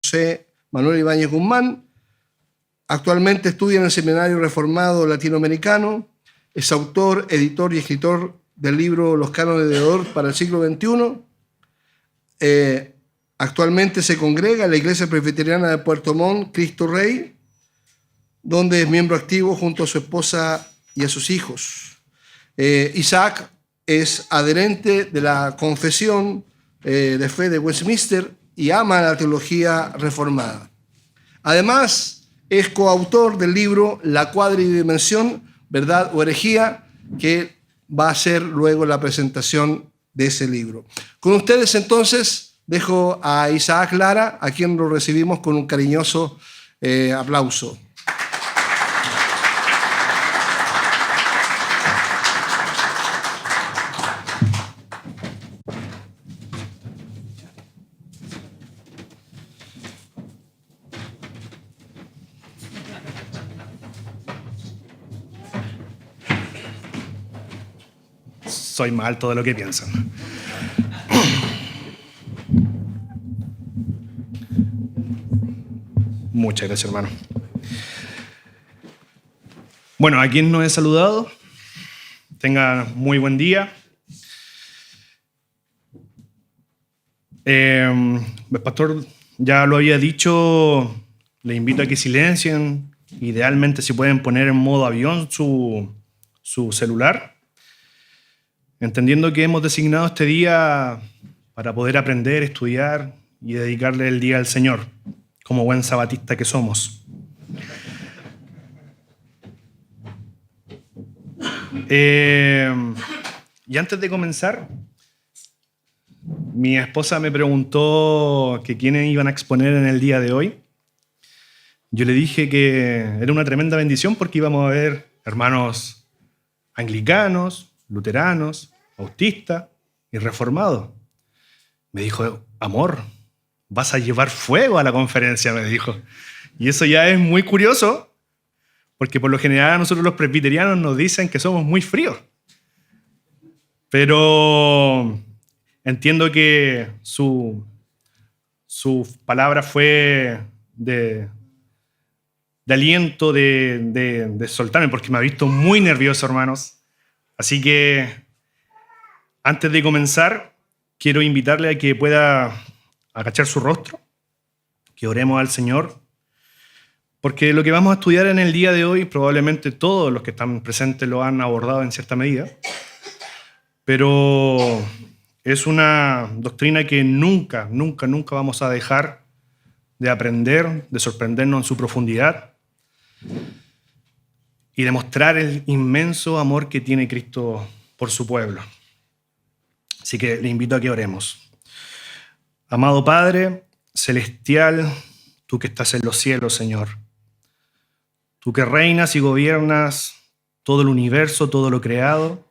José Manuel Ibáñez Guzmán. Actualmente estudia en el Seminario Reformado Latinoamericano. Es autor, editor y escritor del libro Los cánones de Dor para el siglo XXI. Actualmente se congrega en la Iglesia Presbiteriana de Puerto Montt, Cristo Rey, donde es miembro activo junto a su esposa y a sus hijos. Isaac es adherente de la Confesión de Fe de Westminster y ama la teología reformada. Además, es coautor del libro La Cuadridimensión, Verdad o Herejía, que va a ser luego la presentación de ese libro. Con ustedes, entonces, dejo a Isaac Lara, a quien lo recibimos con un cariñoso aplauso. Soy más alto de lo que piensan. Muchas gracias, hermano. Bueno, a quien no he saludado, tenga muy buen día. El pastor ya lo había dicho, les invito a que silencien, idealmente si pueden poner en modo avión su celular, entendiendo que hemos designado este día para poder aprender, estudiar y dedicarle el día al Señor, como buen sabatista que somos. Y antes de comenzar, mi esposa me preguntó que quiénes iban a exponer en el día de hoy. Yo le dije que era una tremenda bendición porque íbamos a ver hermanos anglicanos, luteranos, bautistas y reformados. Me dijo, amor, vas a llevar fuego a la conferencia, me dijo. Y eso ya es muy curioso, porque por lo general a nosotros los presbiterianos nos dicen que somos muy fríos. Pero entiendo que su palabra fue de aliento, de soltarme, porque me ha visto muy nervioso, hermanos. Así que antes de comenzar, quiero invitarle a que pueda agachar su rostro, que oremos al Señor, porque lo que vamos a estudiar en el día de hoy, probablemente todos los que están presentes lo han abordado en cierta medida, pero es una doctrina que nunca vamos a dejar de aprender, de sorprendernos en su profundidad y demostrar el inmenso amor que tiene Cristo por su pueblo. Así que le invito a que oremos. Amado Padre celestial, tú que estás en los cielos, Señor, tú que reinas y gobiernas todo el universo, todo lo creado,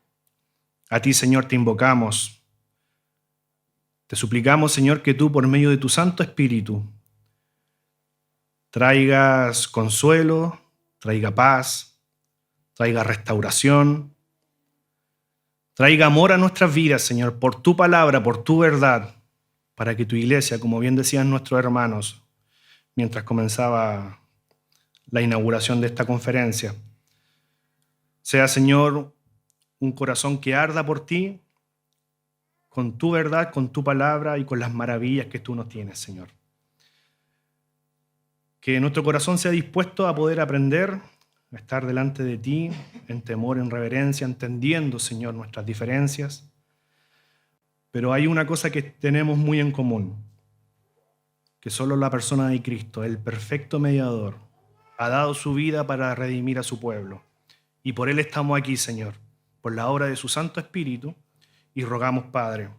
a ti, Señor, te invocamos. Te suplicamos, Señor, que tú, por medio de tu Santo Espíritu, traigas consuelo, traiga paz, traiga restauración, traiga amor a nuestras vidas, Señor, por tu palabra, por tu verdad, para que tu iglesia, como bien decían nuestros hermanos, mientras comenzaba la inauguración de esta conferencia, sea, Señor, un corazón que arda por ti, con tu verdad, con tu palabra y con las maravillas que tú nos tienes, Señor. Que nuestro corazón sea dispuesto a poder aprender, a estar delante de ti en temor, en reverencia, entendiendo, Señor, nuestras diferencias. Pero hay una cosa que tenemos muy en común, que solo la persona de Cristo, el perfecto mediador, ha dado su vida para redimir a su pueblo. Y por Él estamos aquí, Señor, por la obra de su Santo Espíritu, y rogamos, Padre,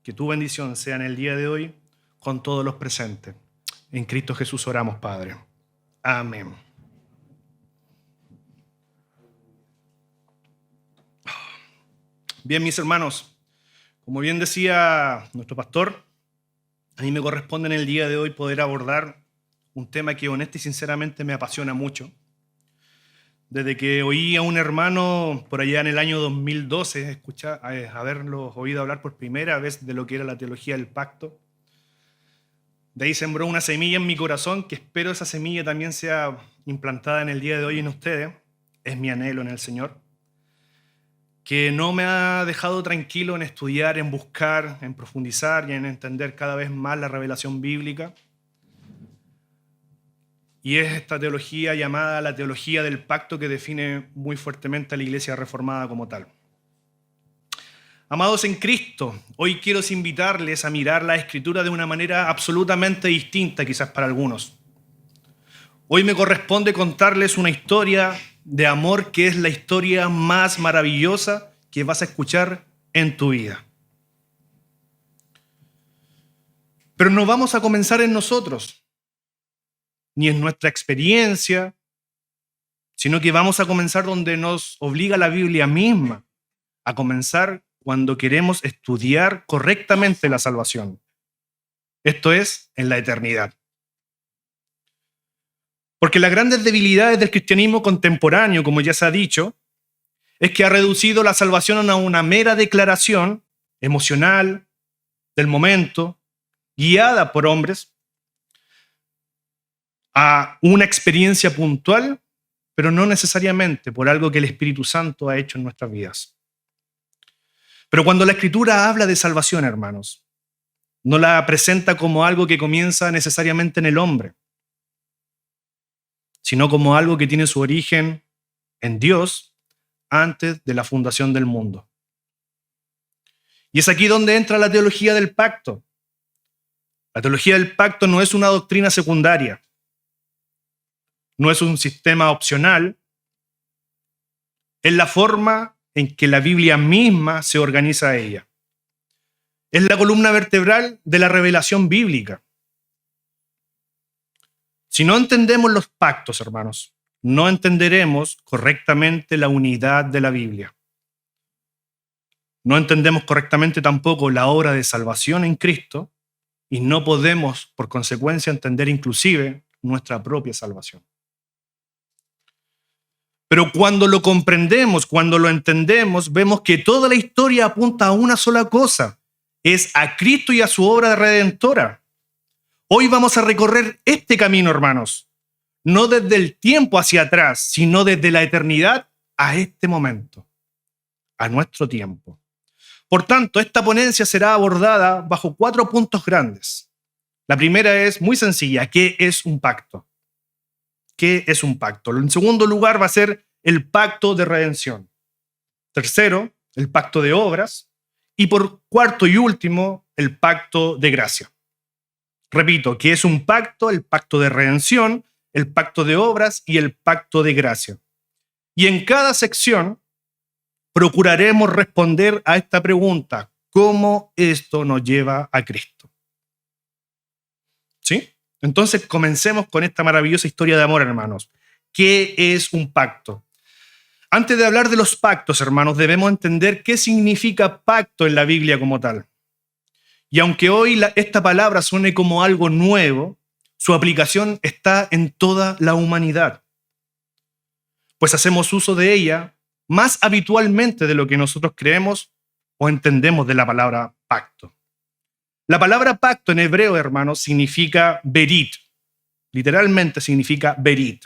que tu bendición sea en el día de hoy con todos los presentes. En Cristo Jesús oramos, Padre. Amén. Bien, mis hermanos, como bien decía nuestro pastor, a mí me corresponde en el día de hoy poder abordar un tema que honesta y sinceramente me apasiona mucho. Desde que oí a un hermano por allá en el año 2012 haberlo oído hablar por primera vez de lo que era la teología del pacto, De ahí sembró una semilla en mi corazón, que espero esa semilla también sea implantada en el día de hoy en ustedes. Es mi anhelo en el Señor, que no me ha dejado tranquilo en estudiar, en buscar, en profundizar y en entender cada vez más la revelación bíblica. Y es esta teología llamada la teología del pacto que define muy fuertemente a la Iglesia reformada como tal. Amados en Cristo, hoy quiero invitarles a mirar la Escritura de una manera absolutamente distinta quizás para algunos. Hoy me corresponde contarles una historia de amor que es la historia más maravillosa que vas a escuchar en tu vida. Pero no vamos a comenzar en nosotros, ni en nuestra experiencia, sino que vamos a comenzar donde nos obliga la Biblia misma, a comenzar cuando queremos estudiar correctamente la salvación. Esto es, en la eternidad. Porque las grandes debilidades del cristianismo contemporáneo, como ya se ha dicho, es que ha reducido la salvación a una mera declaración emocional del momento, guiada por hombres, a una experiencia puntual, pero no necesariamente por algo que el Espíritu Santo ha hecho en nuestras vidas. Pero cuando la Escritura habla de salvación, hermanos, no la presenta como algo que comienza necesariamente en el hombre, sino como algo que tiene su origen en Dios antes de la fundación del mundo. Y es aquí donde entra la teología del pacto. La teología del pacto no es una doctrina secundaria, no es un sistema opcional, es la forma en que la Biblia misma se organiza a ella. Es la columna vertebral de la revelación bíblica. Si no entendemos los pactos, hermanos, no entenderemos correctamente la unidad de la Biblia. No entendemos correctamente tampoco la obra de salvación en Cristo y no podemos, por consecuencia, entender inclusive nuestra propia salvación. Pero cuando lo comprendemos, cuando lo entendemos, vemos que toda la historia apunta a una sola cosa: es a Cristo y a su obra redentora. Hoy vamos a recorrer este camino, hermanos, no desde el tiempo hacia atrás, sino desde la eternidad a este momento, a nuestro tiempo. Por tanto, esta ponencia será abordada bajo 4 puntos grandes. La primera es muy sencilla: ¿qué es un pacto? ¿Qué es un pacto? En segundo lugar va a ser el pacto de redención. Tercero, el pacto de obras. Y por cuarto y último, el pacto de gracia. Repito, ¿qué es un pacto? El pacto de redención, el pacto de obras y el pacto de gracia. Y en cada sección procuraremos responder a esta pregunta: ¿cómo esto nos lleva a Cristo? ¿Sí? Entonces comencemos con esta maravillosa historia de amor, hermanos. ¿Qué es un pacto? Antes de hablar de los pactos, hermanos, debemos entender qué significa pacto en la Biblia como tal. Y aunque hoy esta palabra suene como algo nuevo, su aplicación está en toda la humanidad, pues hacemos uso de ella más habitualmente de lo que nosotros creemos o entendemos de la palabra pacto. La palabra pacto en hebreo, hermanos, significa berit. Literalmente significa berit.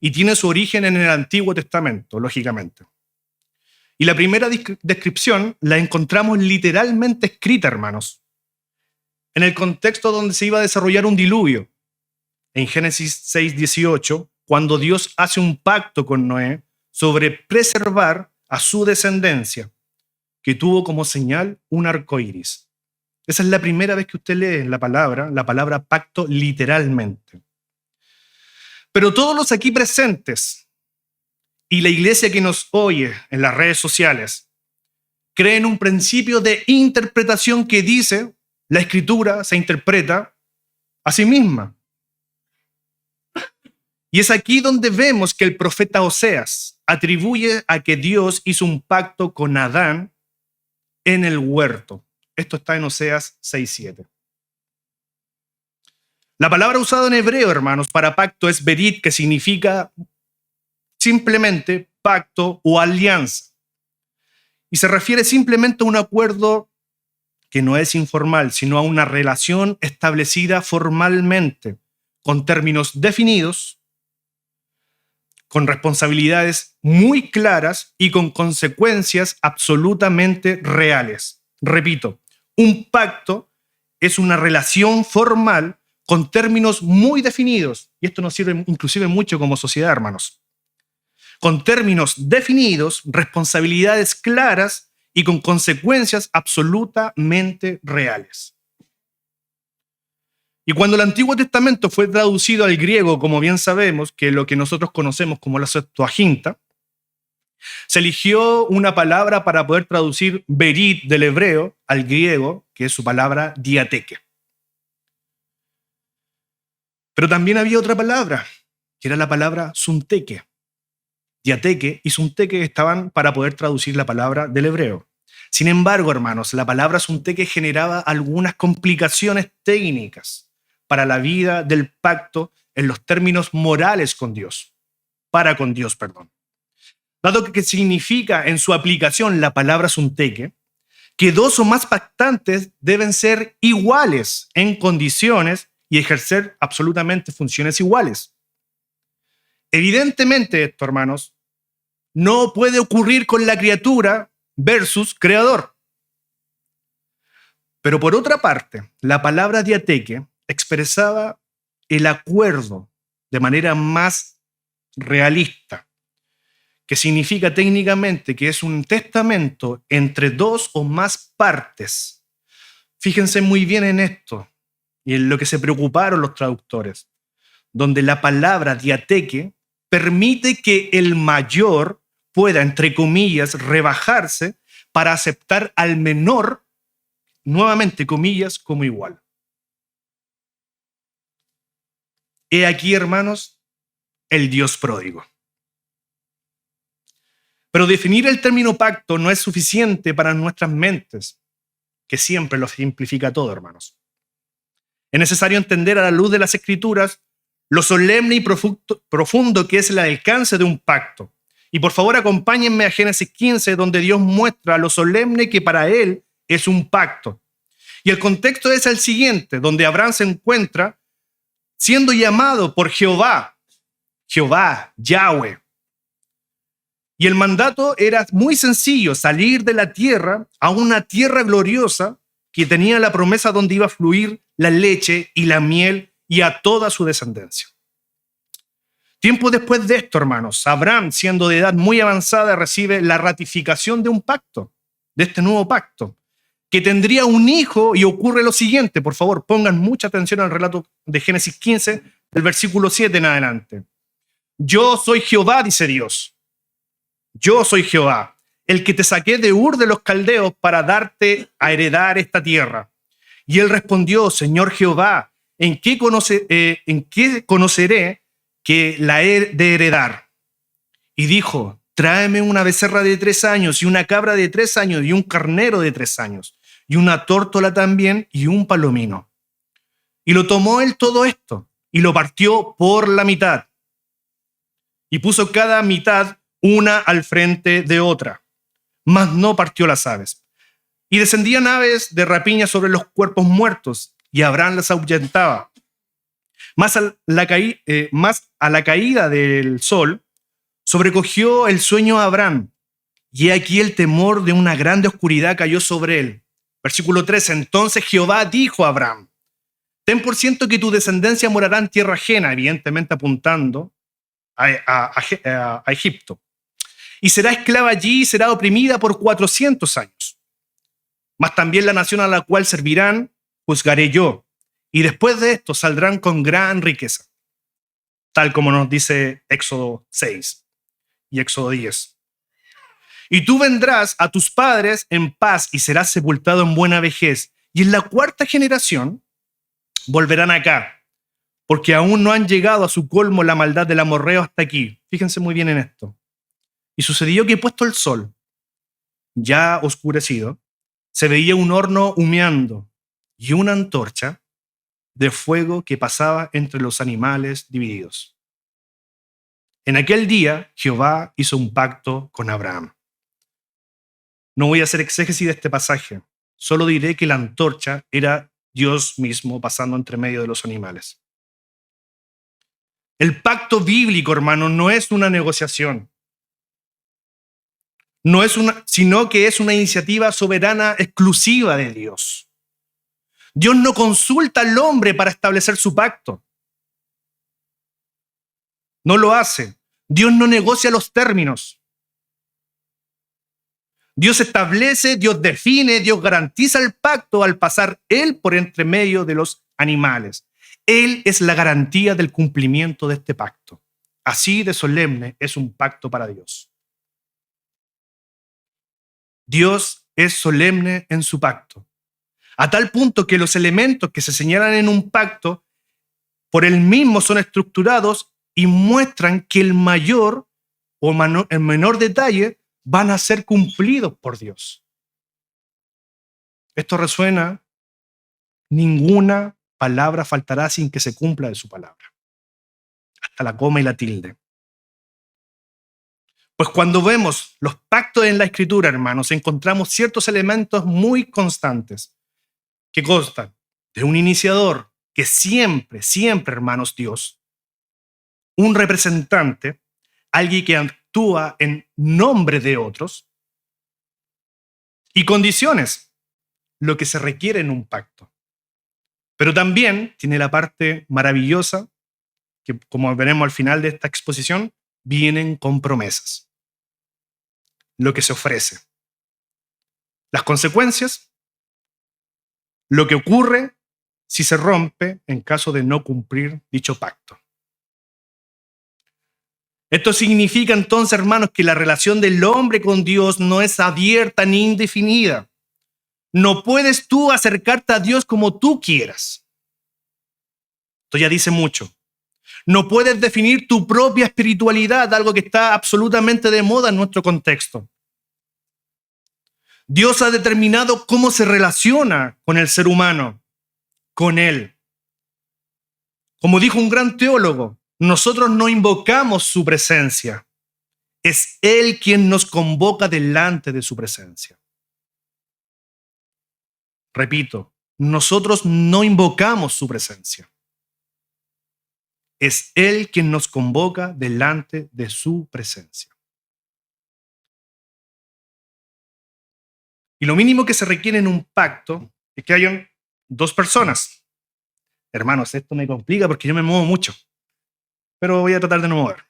Y tiene su origen en el Antiguo Testamento, lógicamente. Y la primera descripción la encontramos literalmente escrita, hermanos, en el contexto donde se iba a desarrollar un diluvio. En Génesis 6:18, cuando Dios hace un pacto con Noé sobre preservar a su descendencia, que tuvo como señal un arco iris. Esa es la primera vez que usted lee la palabra pacto literalmente. Pero todos los aquí presentes y la iglesia que nos oye en las redes sociales creen un principio de interpretación que dice: la Escritura se interpreta a sí misma. Y es aquí donde vemos que el profeta Oseas atribuye a que Dios hizo un pacto con Adán en el huerto. Esto está en Oseas 6:7. La palabra usada en hebreo, hermanos, para pacto es berit, que significa simplemente pacto o alianza. Y se refiere simplemente a un acuerdo que no es informal, sino a una relación establecida formalmente, con términos definidos, con responsabilidades muy claras y con consecuencias absolutamente reales. Repito, un pacto es una relación formal con términos muy definidos, y esto nos sirve inclusive mucho como sociedad, hermanos. Con términos definidos, responsabilidades claras y con consecuencias absolutamente reales. Y cuando el Antiguo Testamento fue traducido al griego, como bien sabemos, que es lo que nosotros conocemos como la Septuaginta, se eligió una palabra para poder traducir berit del hebreo al griego, que es su palabra diateque. Pero también había otra palabra, que era la palabra sunteque. Diateque y sunteque estaban para poder traducir la palabra del hebreo. Sin embargo, hermanos, la palabra sunteque generaba algunas complicaciones técnicas para la vida del pacto en los términos morales con Dios, con Dios. Dado que significa en su aplicación la palabra sunteque, que dos o más pactantes deben ser iguales en condiciones y ejercer absolutamente funciones iguales. Evidentemente esto, hermanos, no puede ocurrir con la criatura versus creador. Pero por otra parte, la palabra diateque expresaba el acuerdo de manera más realista, que significa técnicamente que es un testamento entre dos o más partes. Fíjense muy bien en esto y en lo que se preocuparon los traductores, donde la palabra diateque permite que el mayor pueda, entre comillas, rebajarse para aceptar al menor, nuevamente comillas, como igual. He aquí, hermanos, el Dios pródigo. Pero definir el término pacto no es suficiente para nuestras mentes, que siempre lo simplifica todo, hermanos. Es necesario entender a la luz de las Escrituras lo solemne y profundo que es el alcance de un pacto. Y por favor, acompáñenme a Génesis 15, donde Dios muestra lo solemne que para él es un pacto. Y el contexto es el siguiente, donde Abraham se encuentra siendo llamado por Jehová, Yahweh. Y el mandato era muy sencillo, salir de la tierra a una tierra gloriosa que tenía la promesa donde iba a fluir la leche y la miel y a toda su descendencia. Tiempo después de esto, hermanos, Abraham, siendo de edad muy avanzada, recibe la ratificación de un pacto, de este nuevo pacto, que tendría un hijo, y ocurre lo siguiente. Por favor, pongan mucha atención al relato de Génesis 15, del versículo 7 en adelante. Yo soy Jehová, dice Dios. Yo soy Jehová, el que te saqué de Ur de los Caldeos para darte a heredar esta tierra. Y él respondió, Señor Jehová, ¿en qué conoceré que la he de heredar? Y dijo, tráeme una becerra de 3 años y una cabra de 3 años y un carnero de 3 años y una tórtola también y un palomino. Y lo tomó él todo esto y lo partió por la mitad y puso cada mitad una al frente de otra, mas no partió las aves. Y descendían aves de rapiña sobre los cuerpos muertos, y Abraham las ahuyentaba. Más a la caída del sol, sobrecogió el sueño a Abraham, y aquí el temor de una grande oscuridad cayó sobre él. Versículo 3, entonces Jehová dijo a Abraham, ten por cierto que tu descendencia morará en tierra ajena, evidentemente apuntando a Egipto. Y será esclava allí y será oprimida por 400 años. Mas también la nación a la cual servirán, juzgaré yo. Y después de esto saldrán con gran riqueza. Tal como nos dice Éxodo 6 y Éxodo 10. Y tú vendrás a tus padres en paz y serás sepultado en buena vejez. Y en la 4ª generación volverán acá, porque aún no han llegado a su colmo la maldad del amorreo hasta aquí. Fíjense muy bien en esto. Y sucedió que puesto el sol, ya oscurecido, se veía un horno humeando y una antorcha de fuego que pasaba entre los animales divididos. En aquel día, Jehová hizo un pacto con Abraham. No voy a hacer exégesis de este pasaje, solo diré que la antorcha era Dios mismo pasando entre medio de los animales. El pacto bíblico, hermano, no es una negociación, sino que es una iniciativa soberana exclusiva de Dios. Dios no consulta al hombre para establecer su pacto. No lo hace. Dios no negocia los términos. Dios establece, Dios define, Dios garantiza el pacto al pasar Él por entre medio de los animales. Él es la garantía del cumplimiento de este pacto. Así de solemne es un pacto para Dios. Dios es solemne en su pacto, a tal punto que los elementos que se señalan en un pacto por él mismo son estructurados y muestran que el mayor o el menor detalle van a ser cumplidos por Dios. Esto resuena: ninguna palabra faltará sin que se cumpla de su palabra, hasta la coma y la tilde. Pues cuando vemos los pactos en la Escritura, hermanos, encontramos ciertos elementos muy constantes que constan de un iniciador, que siempre, hermanos, Dios, un representante, alguien que actúa en nombre de otros, y condiciones, lo que se requiere en un pacto. Pero también tiene la parte maravillosa, que como veremos al final de esta exposición, vienen con promesas. Lo que se ofrece, las consecuencias, lo que ocurre si se rompe en caso de no cumplir dicho pacto. Esto significa entonces, hermanos, que la relación del hombre con Dios no es abierta ni indefinida. No puedes tú acercarte a Dios como tú quieras. Esto ya dice mucho. No puedes definir tu propia espiritualidad, algo que está absolutamente de moda en nuestro contexto. Dios ha determinado cómo se relaciona con el ser humano, con Él. Como dijo un gran teólogo, nosotros no invocamos su presencia. Es Él quien nos convoca delante de su presencia. Repito, nosotros no invocamos su presencia. Es Él quien nos convoca delante de su presencia. Y lo mínimo que se requiere en un pacto es que hayan dos personas. Hermanos, esto me complica porque yo me muevo mucho, pero voy a tratar de no mover.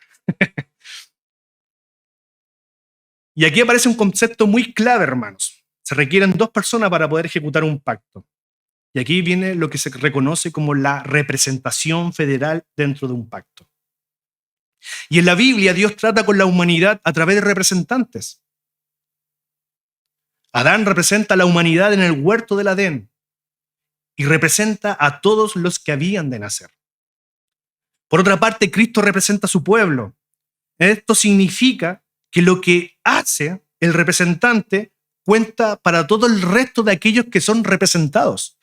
Y aquí aparece un concepto muy clave, hermanos. Se requieren dos personas para poder ejecutar un pacto. Y aquí viene lo que se reconoce como la representación federal dentro de un pacto. Y en la Biblia Dios trata con la humanidad a través de representantes. Adán representa a la humanidad en el huerto del Edén y representa a todos los que habían de nacer. Por otra parte, Cristo representa a su pueblo. Esto significa que lo que hace el representante cuenta para todo el resto de aquellos que son representados.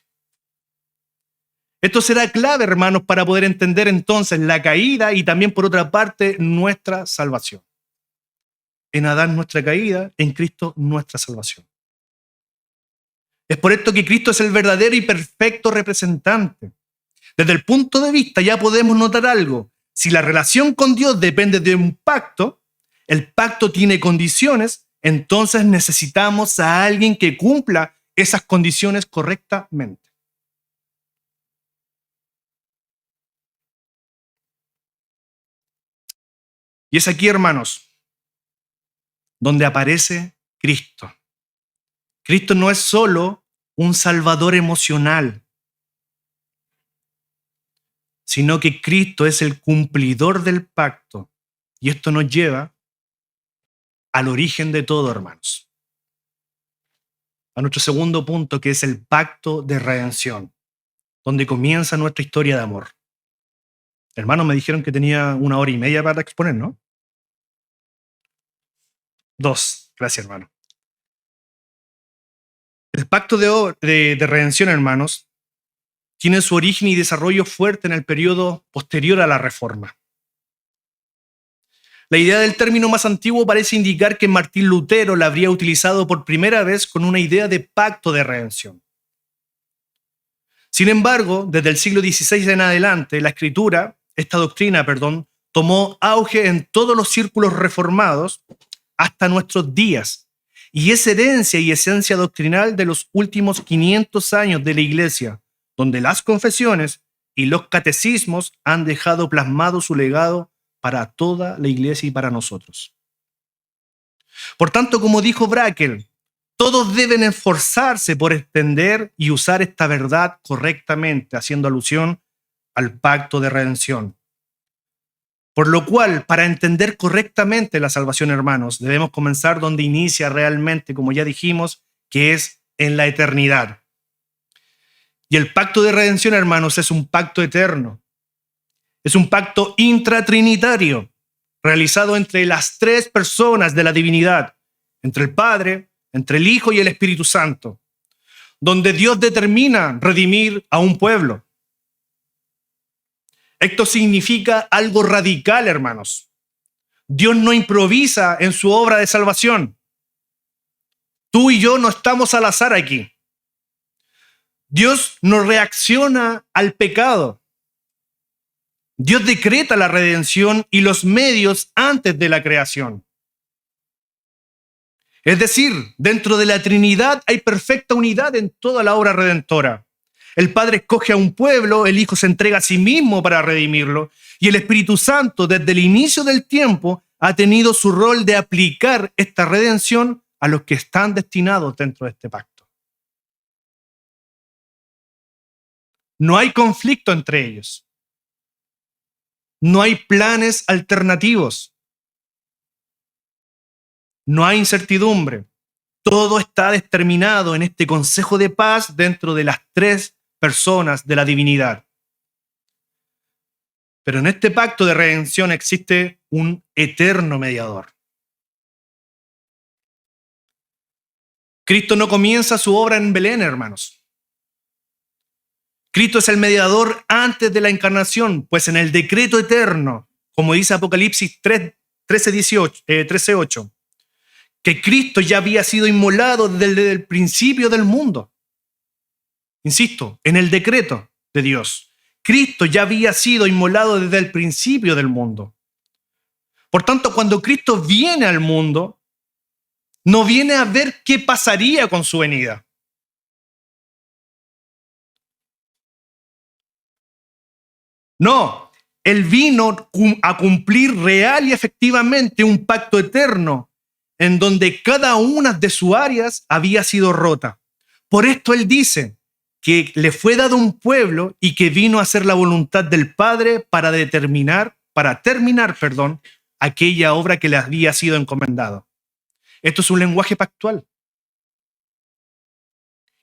Esto será clave, hermanos, para poder entender entonces la caída y también, por otra parte, nuestra salvación. En Adán nuestra caída, en Cristo nuestra salvación. Es por esto que Cristo es el verdadero y perfecto representante. Desde el punto de vista ya podemos notar algo. Si la relación con Dios depende de un pacto, el pacto tiene condiciones, entonces necesitamos a alguien que cumpla esas condiciones correctamente. Y es aquí, hermanos, donde aparece Cristo. Cristo no es solo un salvador emocional, sino que Cristo es el cumplidor del pacto. Y esto nos lleva al origen de todo, hermanos. A nuestro segundo punto, que es el pacto de redención, donde comienza nuestra historia de amor. Hermanos, me dijeron que tenía 1 hora y media para exponer, ¿no? 2. Gracias, hermano. El pacto de redención, hermanos, tiene su origen y desarrollo fuerte en el periodo posterior a la Reforma. La idea del término más antiguo parece indicar que Martín Lutero la habría utilizado por primera vez con una idea de pacto de redención. Sin embargo, desde el siglo XVI en adelante, esta doctrina, tomó auge en todos los círculos reformados hasta nuestros días, y es herencia y esencia doctrinal de los últimos 500 años de la Iglesia, donde las confesiones y los catecismos han dejado plasmado su legado para toda la Iglesia y para nosotros. Por tanto, como dijo Brakel, todos deben esforzarse por entender y usar esta verdad correctamente, haciendo alusión al pacto de redención. Por lo cual, para entender correctamente la salvación, hermanos, debemos comenzar donde inicia realmente, como ya dijimos, que es en la eternidad. Y el pacto de redención, hermanos, es un pacto eterno. Es un pacto intratrinitario, realizado entre las tres personas de la divinidad, entre el Padre, entre el Hijo y el Espíritu Santo, donde Dios determina redimir a un pueblo. Esto significa algo radical, hermanos. Dios no improvisa en su obra de salvación. Tú y yo no estamos al azar aquí. Dios no reacciona al pecado. Dios decreta la redención y los medios antes de la creación. Es decir, dentro de la Trinidad hay perfecta unidad en toda la obra redentora. El Padre escoge a un pueblo, el Hijo se entrega a sí mismo para redimirlo, y el Espíritu Santo, desde el inicio del tiempo, ha tenido su rol de aplicar esta redención a los que están destinados dentro de este pacto. No hay conflicto entre ellos. No hay planes alternativos. No hay incertidumbre. Todo está determinado en este consejo de paz dentro de las tres personas de la divinidad. Pero en este pacto de redención existe un eterno mediador. Cristo no comienza su obra en Belén, hermanos. Cristo es el mediador antes de la encarnación, pues en el decreto eterno, como dice Apocalipsis 13:8, que Cristo ya había sido inmolado desde el principio del mundo. Insisto, en el decreto de Dios, Cristo ya había sido inmolado desde el principio del mundo. Por tanto, cuando Cristo viene al mundo, no viene a ver qué pasaría con su venida. No, Él vino a cumplir real y efectivamente un pacto eterno en donde cada una de sus áreas había sido rota. Por esto Él dice que le fue dado un pueblo y que vino a hacer la voluntad del Padre para terminar, aquella obra que le había sido encomendado. Esto es un lenguaje pactual.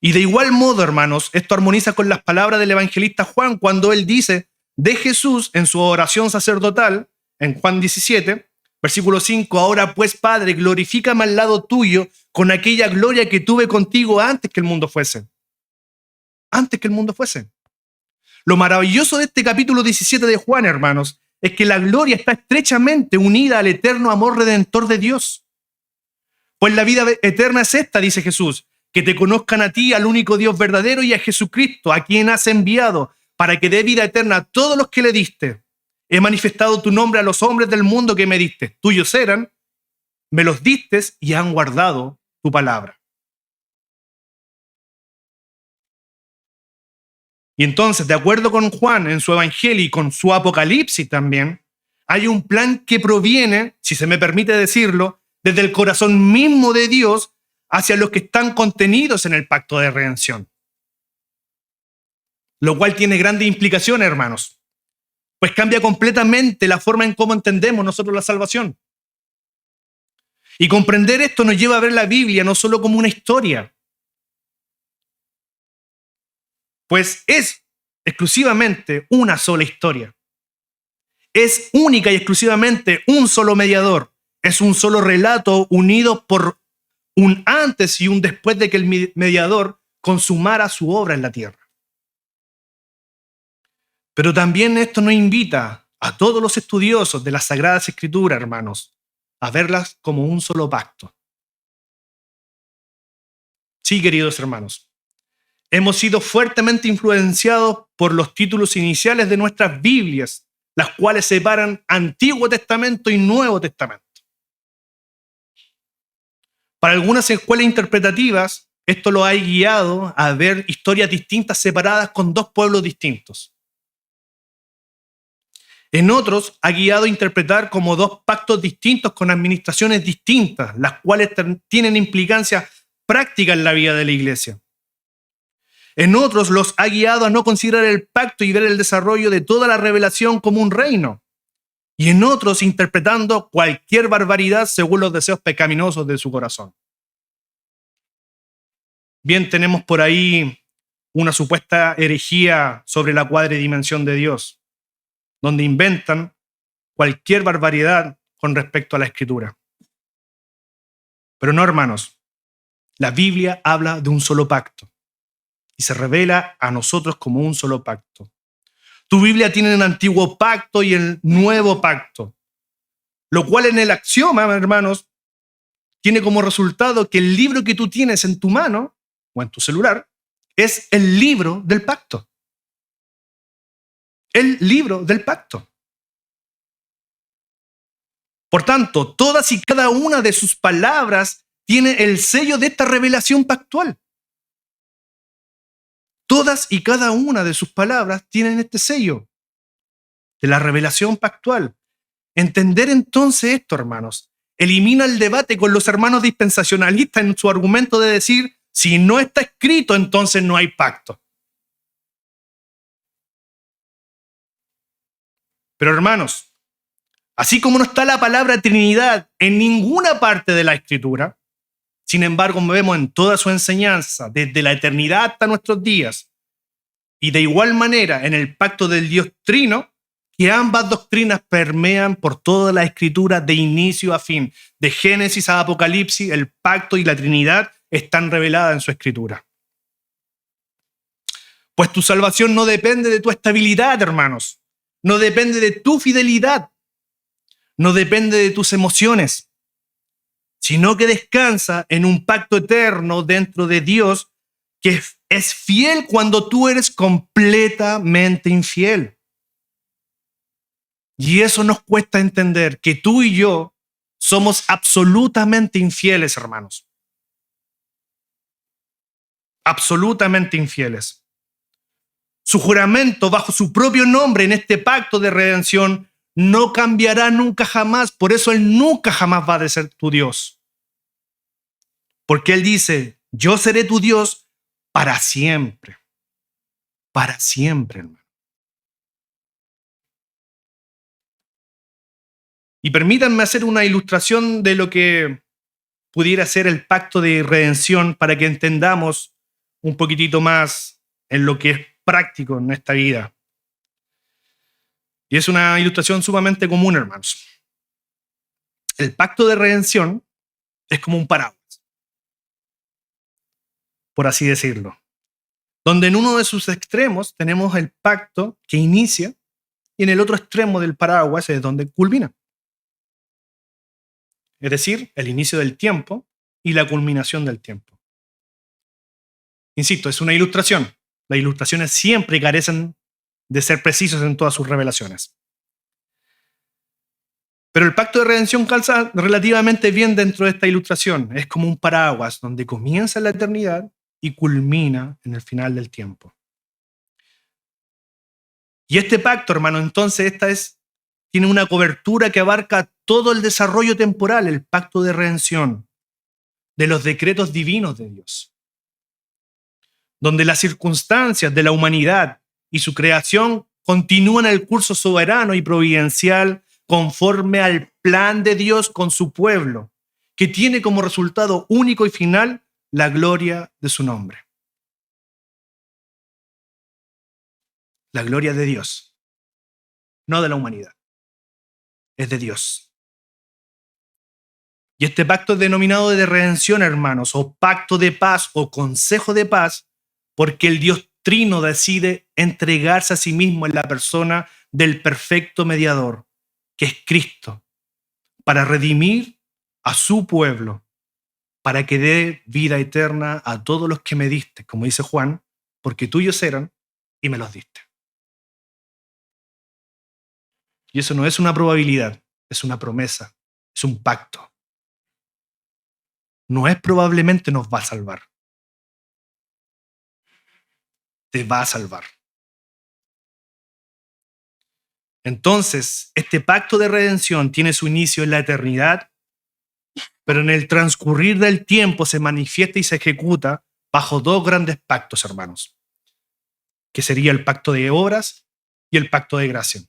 Y de igual modo, hermanos, esto armoniza con las palabras del evangelista Juan cuando él dice de Jesús en su oración sacerdotal, en Juan 17, versículo 5, ahora pues, Padre, glorifícame al lado tuyo con aquella gloria que tuve contigo antes que el mundo fuese. Antes que el mundo fuese. Lo maravilloso de este capítulo 17 de Juan, hermanos, es que la gloria está estrechamente unida al eterno amor redentor de Dios. Pues la vida eterna es esta, dice Jesús, que te conozcan a ti, al único Dios verdadero, y a Jesucristo, a quien has enviado, para que dé vida eterna a todos los que le diste. He manifestado tu nombre a los hombres del mundo que me diste. Tuyos eran, me los diste y han guardado tu palabra. Y entonces, de acuerdo con Juan en su evangelio y con su Apocalipsis también, hay un plan que proviene, si se me permite decirlo, desde el corazón mismo de Dios hacia los que están contenidos en el pacto de redención. Lo cual tiene grandes implicaciones, hermanos, pues cambia completamente la forma en cómo entendemos nosotros la salvación. Y comprender esto nos lleva a ver la Biblia no solo como una historia, pues es exclusivamente una sola historia. Es única y exclusivamente un solo mediador. Es un solo relato unido por un antes y un después de que el mediador consumara su obra en la tierra. Pero también esto nos invita a todos los estudiosos de las Sagradas Escrituras, hermanos, a verlas como un solo pacto. Sí, queridos hermanos, hemos sido fuertemente influenciados por los títulos iniciales de nuestras Biblias, las cuales separan Antiguo Testamento y Nuevo Testamento. Para algunas escuelas interpretativas, esto lo ha guiado a ver historias distintas separadas con dos pueblos distintos. En otros, ha guiado a interpretar como dos pactos distintos con administraciones distintas, las cuales tienen implicancias prácticas en la vida de la iglesia. En otros, los ha guiado a no considerar el pacto y ver el desarrollo de toda la revelación como un reino. Y en otros, interpretando cualquier barbaridad según los deseos pecaminosos de su corazón. Bien, tenemos por ahí una supuesta herejía sobre la cuadridimensión de Dios, donde inventan cualquier barbaridad con respecto a la Escritura. Pero no, hermanos, la Biblia habla de un solo pacto y se revela a nosotros como un solo pacto. Tu Biblia tiene el antiguo pacto y el nuevo pacto, lo cual en el axioma, hermanos, tiene como resultado que el libro que tú tienes en tu mano o en tu celular es el libro del pacto. El libro del pacto. Por tanto, todas y cada una de sus palabras tiene el sello de esta revelación pactual. Todas y cada una de sus palabras tienen este sello de la revelación pactual. Entender entonces esto, hermanos, elimina el debate con los hermanos dispensacionalistas en su argumento de decir, si no está escrito, entonces no hay pacto. Pero hermanos, así como no está la palabra Trinidad en ninguna parte de la Escritura, sin embargo vemos en toda su enseñanza, desde la eternidad hasta nuestros días, y de igual manera en el pacto del Dios Trino, que ambas doctrinas permean por toda la Escritura de inicio a fin. De Génesis a Apocalipsis, el pacto y la Trinidad están reveladas en su Escritura. Pues tu salvación no depende de tu estabilidad, hermanos. No depende de tu fidelidad. No depende de tus emociones. Sino que descansa en un pacto eterno dentro de Dios que es fiel cuando tú eres completamente infiel. Y eso nos cuesta entender, que tú y yo somos absolutamente infieles, hermanos. Absolutamente infieles. Su juramento bajo su propio nombre en este pacto de redención no cambiará nunca jamás. Por eso Él nunca jamás va a ser tu Dios. Porque Él dice, yo seré tu Dios para siempre. Para siempre, hermano. Y permítanme hacer una ilustración de lo que pudiera ser el pacto de redención para que entendamos un poquitito más en lo que es práctico en esta vida. Y es una ilustración sumamente común, hermanos. El pacto de redención es como un paraguas, por así decirlo, donde en uno de sus extremos tenemos el pacto que inicia y en el otro extremo del paraguas es donde culmina. Es decir, el inicio del tiempo y la culminación del tiempo. Insisto, es una ilustración. Las ilustraciones siempre carecen de ser precisos en todas sus revelaciones. Pero el pacto de redención calza relativamente bien dentro de esta ilustración. Es como un paraguas donde comienza la eternidad y culmina en el final del tiempo. Y este pacto, hermano, entonces tiene una cobertura que abarca todo el desarrollo temporal, el pacto de redención, de los decretos divinos de Dios, donde las circunstancias de la humanidad y su creación continúan el curso soberano y providencial conforme al plan de Dios con su pueblo, que tiene como resultado único y final la gloria de su nombre. La gloria de Dios, no de la humanidad. Es de Dios. Y este pacto es denominado de redención, hermanos, o pacto de paz, o consejo de paz, porque el Dios Trino decide entregarse a sí mismo en la persona del perfecto mediador, que es Cristo, para redimir a su pueblo, para que dé vida eterna a todos los que me diste, como dice Juan, porque tuyos eran y me los diste. Y eso no es una probabilidad, es una promesa, es un pacto. No es probablemente nos va a salvar. Te va a salvar. Entonces, este pacto de redención tiene su inicio en la eternidad, pero en el transcurrir del tiempo se manifiesta y se ejecuta bajo dos grandes pactos, hermanos, que sería el pacto de obras y el pacto de gracia.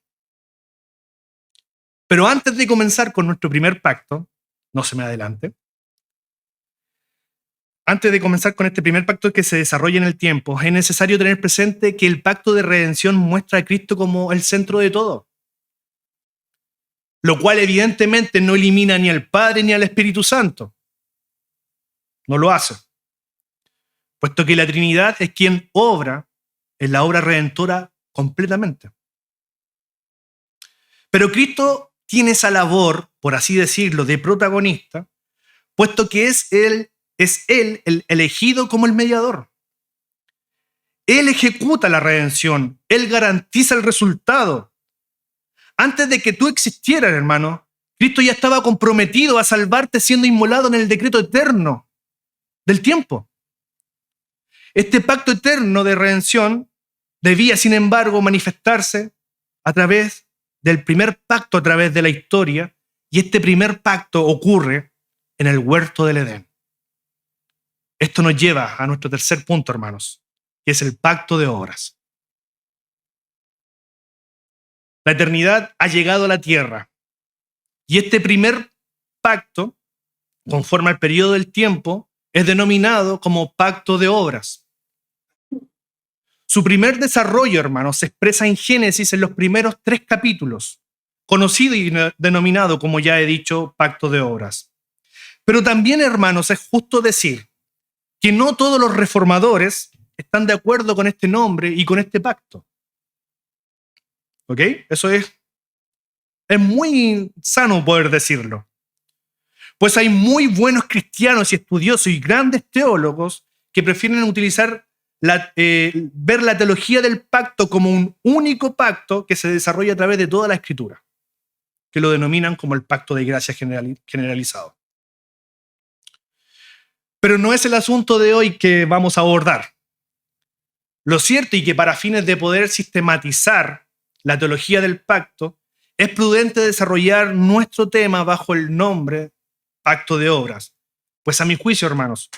Pero antes de comenzar con nuestro primer pacto, no se me adelante, antes de comenzar con este primer pacto que se desarrolla en el tiempo, es necesario tener presente que el pacto de redención muestra a Cristo como el centro de todo, lo cual evidentemente no elimina ni al Padre ni al Espíritu Santo. No lo hace, puesto que la Trinidad es quien obra en la obra redentora completamente. Pero Cristo tiene esa labor, por así decirlo, de protagonista, puesto que es Él el elegido como el mediador. Él ejecuta la redención, Él garantiza el resultado. Antes de que tú existieras, hermano, Cristo ya estaba comprometido a salvarte siendo inmolado en el decreto eterno del tiempo. Este pacto eterno de redención debía, sin embargo, manifestarse a través del primer pacto, a través de la historia, y este primer pacto ocurre en el huerto del Edén. Esto nos lleva a nuestro tercer punto, hermanos, que es el pacto de obras. La eternidad ha llegado a la tierra y este primer pacto, conforme al periodo del tiempo, es denominado como pacto de obras. Su primer desarrollo, hermanos, se expresa en Génesis en los primeros 3 capítulos, conocido y denominado, como ya he dicho, pacto de obras. Pero también, hermanos, es justo decir que no todos los reformadores están de acuerdo con este nombre y con este pacto. ¿Ok? Eso es muy sano poder decirlo. Pues hay muy buenos cristianos y estudiosos y grandes teólogos que prefieren utilizar ver la teología del pacto como un único pacto que se desarrolla a través de toda la Escritura, que lo denominan como el pacto de gracia generalizado. Pero no es el asunto de hoy que vamos a abordar. Lo cierto y que para fines de poder sistematizar la teología del pacto, es prudente desarrollar nuestro tema bajo el nombre pacto de obras. Pues a mi juicio, hermanos,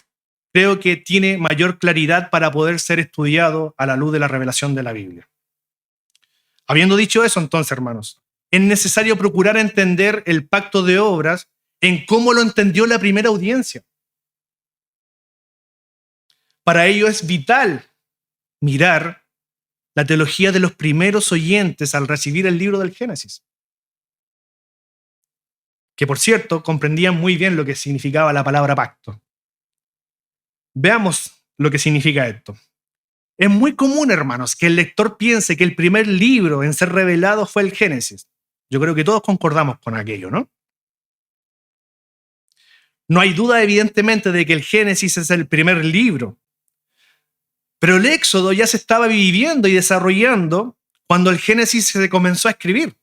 creo que tiene mayor claridad para poder ser estudiado a la luz de la revelación de la Biblia. Habiendo dicho eso, entonces, hermanos, es necesario procurar entender el pacto de obras en cómo lo entendió la primera audiencia. Para ello es vital mirar la teología de los primeros oyentes al recibir el libro del Génesis, que por cierto comprendían muy bien lo que significaba la palabra pacto. Veamos lo que significa esto. Es muy común, hermanos, que el lector piense que el primer libro en ser revelado fue el Génesis. Yo creo que todos concordamos con aquello, ¿no? No hay duda, evidentemente, de que el Génesis es el primer libro. Pero el Éxodo ya se estaba viviendo y desarrollando cuando el Génesis se comenzó a escribir.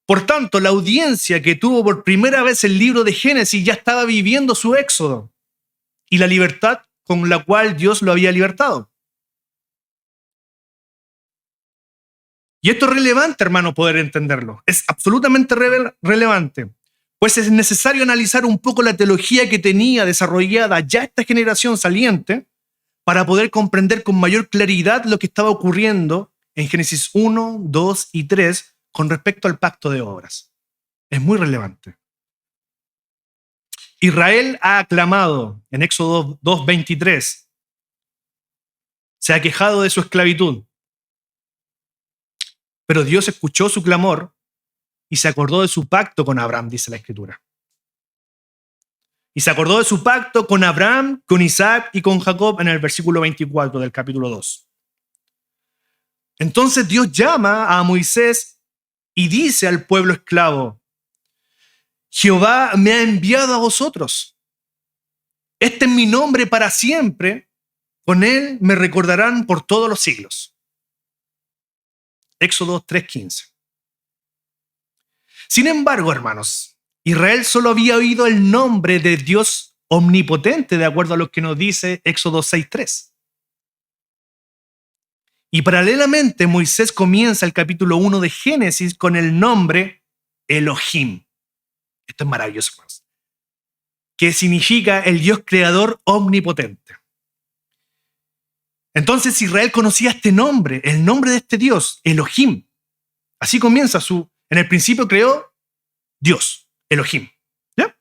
Por tanto, la audiencia que tuvo por primera vez el libro de Génesis ya estaba viviendo su Éxodo y la libertad con la cual Dios lo había libertado. Y esto es relevante, hermano, poder entenderlo. Es absolutamente relevante. Pues es necesario analizar un poco la teología que tenía desarrollada ya esta generación saliente para poder comprender con mayor claridad lo que estaba ocurriendo en Génesis 1, 2 y 3 con respecto al pacto de obras. Es muy relevante. Israel ha aclamado en Éxodo 2:23. Se ha quejado de su esclavitud. Pero Dios escuchó su clamor y se acordó de su pacto con Abraham, dice la Escritura. Y se acordó de su pacto con Abraham, con Isaac y con Jacob en el versículo 24 del capítulo 2. Entonces Dios llama a Moisés y dice al pueblo esclavo: Jehová me ha enviado a vosotros. Este es mi nombre para siempre. Con él me recordarán por todos los siglos. Éxodo 3:15. Sin embargo, hermanos, Israel solo había oído el nombre de Dios omnipotente, de acuerdo a lo que nos dice Éxodo 6:3. Y paralelamente, Moisés comienza el capítulo 1 de Génesis con el nombre Elohim. Esto es maravilloso, hermanos. Que significa el Dios creador omnipotente. Entonces Israel conocía este nombre, el nombre de este Dios, Elohim. Así comienza en el principio creó Dios, Elohim. ¿Ya?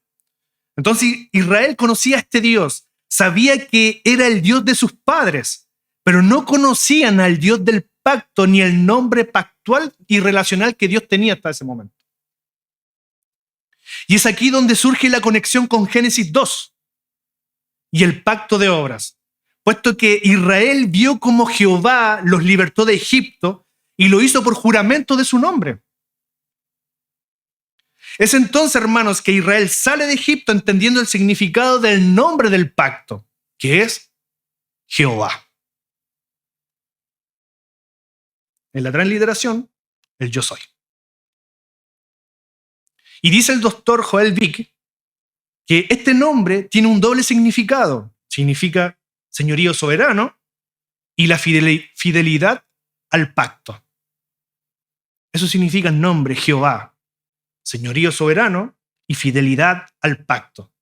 Entonces Israel conocía a este Dios, sabía que era el Dios de sus padres, pero no conocían al Dios del pacto ni el nombre pactual y relacional que Dios tenía hasta ese momento. Y es aquí donde surge la conexión con Génesis 2 y el pacto de obras, puesto que Israel vio cómo Jehová los libertó de Egipto y lo hizo por juramento de su nombre. Es entonces, hermanos, que Israel sale de Egipto entendiendo el significado del nombre del pacto, que es Jehová. En la transliteración, el yo soy. Y dice el doctor Joel Vick que este nombre tiene un doble significado. Significa señorío soberano y la fidelidad al pacto. Eso significa el nombre Jehová, señorío soberano y fidelidad al pacto.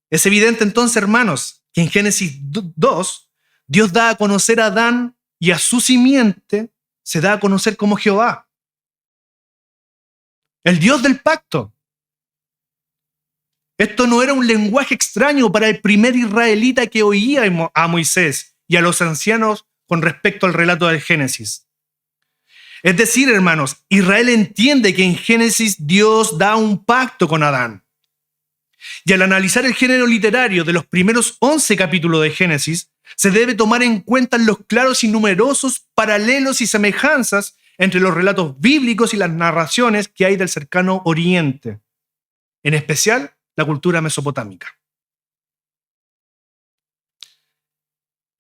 Es evidente entonces, hermanos, que en Génesis 2 Dios da a conocer a Adán y a su simiente se da a conocer como Jehová, el Dios del pacto. Esto no era un lenguaje extraño para el primer israelita que oía a Moisés y a los ancianos con respecto al relato del Génesis. Es decir, hermanos, Israel entiende que en Génesis Dios da un pacto con Adán. Y al analizar el género literario de los primeros 11 capítulos de Génesis, se debe tomar en cuenta los claros y numerosos paralelos y semejanzas entre los relatos bíblicos y las narraciones que hay del cercano Oriente, en especial la cultura mesopotámica.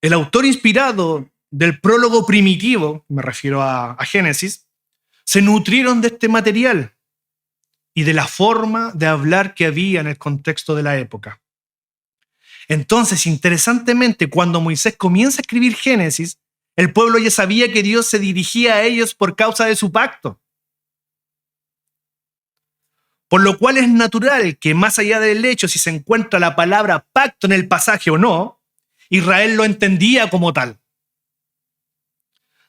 El autor inspirado del prólogo primitivo, me refiero a Génesis, se nutrieron de este material y de la forma de hablar que había en el contexto de la época. Entonces, interesantemente, cuando Moisés comienza a escribir Génesis, el pueblo ya sabía que Dios se dirigía a ellos por causa de su pacto. Por lo cual es natural que más allá del hecho si se encuentra la palabra pacto en el pasaje o no, Israel lo entendía como tal.